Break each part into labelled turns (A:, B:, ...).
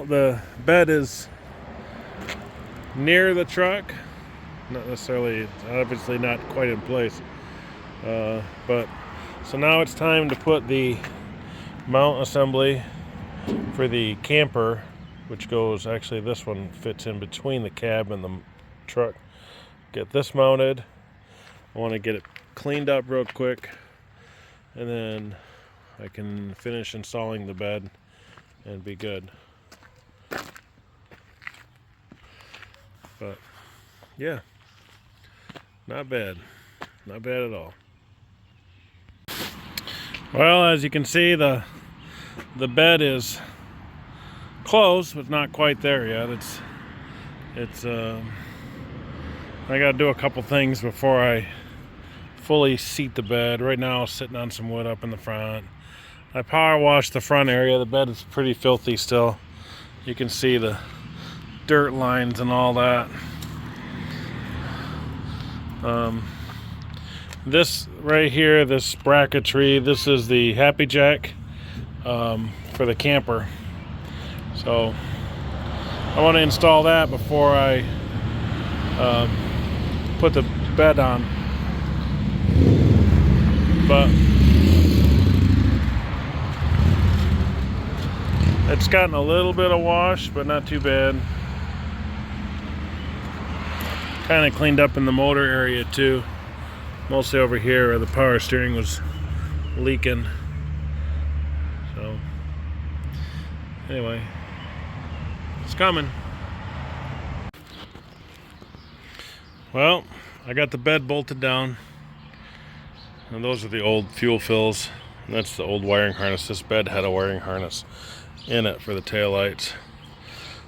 A: the bed is near the truck, not necessarily, obviously not quite in place, but so now it's time to put the mount assembly for the camper, which goes, actually this one fits in between the cab and the truck. Get this mounted. I want to get it cleaned up real quick, and then I can finish installing the bed and be good. But yeah, not bad at all. Well, as you can see, the bed is close, but not quite there yet. It's I gotta do a couple things before I fully seat the bed. Right now I'm sitting on some wood up in the front. I power washed the front area. The bed is pretty filthy still. You can see the dirt lines and all that. This right here, this bracketry, this is the Happy Jack for the camper. So I want to install that before I put the bed on. But it's gotten a little bit of wash, but not too bad. Kind of cleaned up in the motor area too, mostly over here where the power steering was leaking. So anyway, it's coming. Well, I got the bed bolted down, and those are the old fuel fills, and that's the old wiring harness. This bed had a wiring harness in it for the taillights.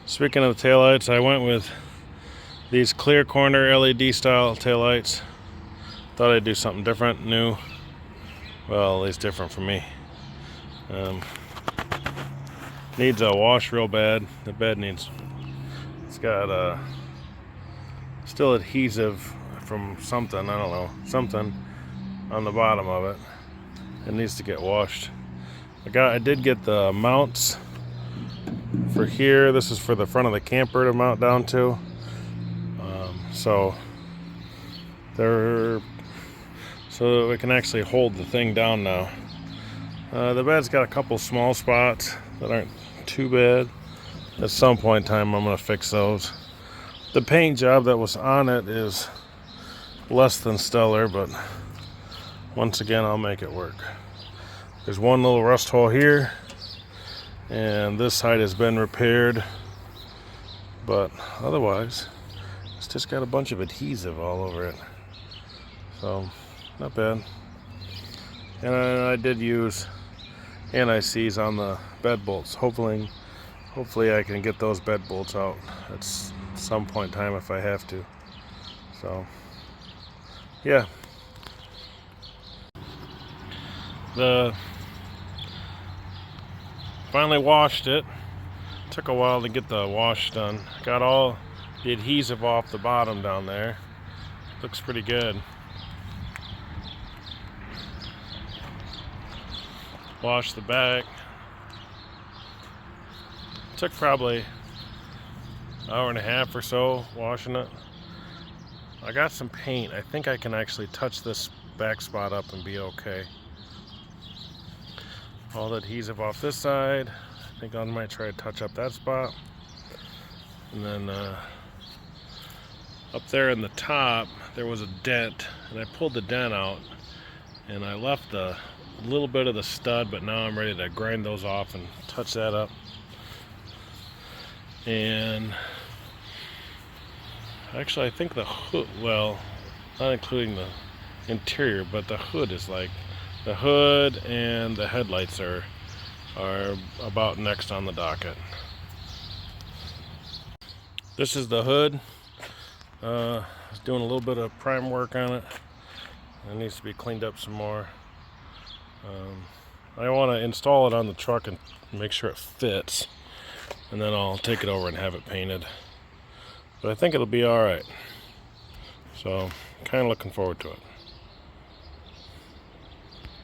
A: Speaking of the taillights, I went with these clear corner LED style taillights. Thought I'd do something different, new. Well, at least different for me. Needs a wash real bad. The bed needs, it's got still adhesive from something, I don't know, something on the bottom of it. It needs to get washed. I did get the mounts for here. This is for the front of the camper to mount down to. So we can actually hold the thing down now. The bed's got a couple small spots that aren't too bad. At some point in time I'm going to fix those. The paint job that was on it is less than stellar, but once again I'll make it work. There's one little rust hole here, and this side has been repaired, but otherwise it's just got a bunch of adhesive all over it. So not bad. And I did use anti-seize on the bed bolts. Hopefully I can get those bed bolts out at some point in time if I have to. So yeah. Finally washed it. Took a while to get the wash done. Got all the adhesive off the bottom down there. Looks pretty good. Washed the back. Took probably an hour and a half or so washing it. I got some paint. I think I can actually touch this back spot up and be okay. All the adhesive off this side. I think I might try to touch up that spot. And then up there in the top there was a dent, and I pulled the dent out and I left a little bit of the stud, but now I'm ready to grind those off and touch that up. And actually I think the hood, well, not including the interior, but the hood is like, the hood and the headlights are about next on the docket. This is the hood. I was doing a little bit of prime work on it. It needs to be cleaned up some more. I want to install it on the truck and make sure it fits, and then I'll take it over and have it painted. But I think it'll be alright. So, kind of looking forward to it.